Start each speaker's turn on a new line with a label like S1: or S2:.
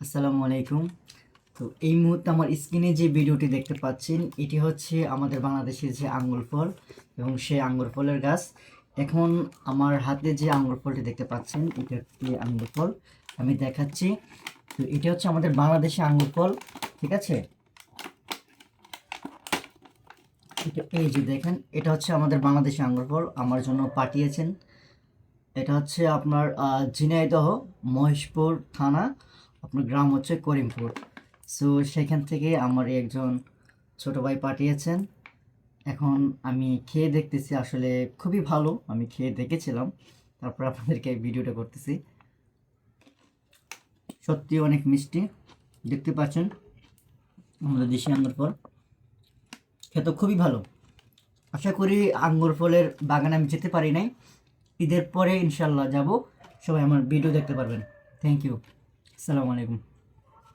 S1: আসসালামু আলাইকুম। তো এই মুহূর্তে আমার স্ক্রিনে যে ভিডিওটি দেখতে পাচ্ছেন এটি হচ্ছে আমাদের বাংলাদেশের যে আঙ্গুর ফল এবং সেই আঙ্গুর ফলের গাছ। এখন আমার হাতে যে আঙ্গুর ফলটি দেখতে পাচ্ছেন এটা হচ্ছে আঙ্গুর ফল, আমি দেখাচ্ছি। তো এটা হচ্ছে আমাদের বাংলাদেশি আঙ্গুর ফল, ঠিক আছে। এটা এই যে দেখেন, এটা হচ্ছে আমাদের বাংলাদেশি আঙ্গুর ফল, আমার জন্য পাঠিয়েছেন। এটা হচ্ছে আপনার ঝিনাইদহ মহেশপুর থানা, আপনার গ্রাম হচ্ছে করিমপুর। সো সেখান থেকে আমার একজন ছোট ভাই পাঠিয়েছেন। এখন আমি খেয়ে দেখতেছি, আসলে খুবই ভালো। আমি খেয়ে দেখেছিলাম, তারপর আপনাদেরকে এই ভিডিওটা করতেছি। সত্যি অনেক মিষ্টি, দেখতে পাচ্ছেন আমাদের দেশি আঙ্গুর ফল, খেতে খুবই ভালো। আশা করি আঙ্গুর ফলের বাগানে আমি যেতে পারি নাই, ঈদের পরে ইনশাল্লাহ যাব, সবাই আমার ভিডিও দেখতে পারবেন। থ্যাংক ইউ, আসসালামু আলাইকুম।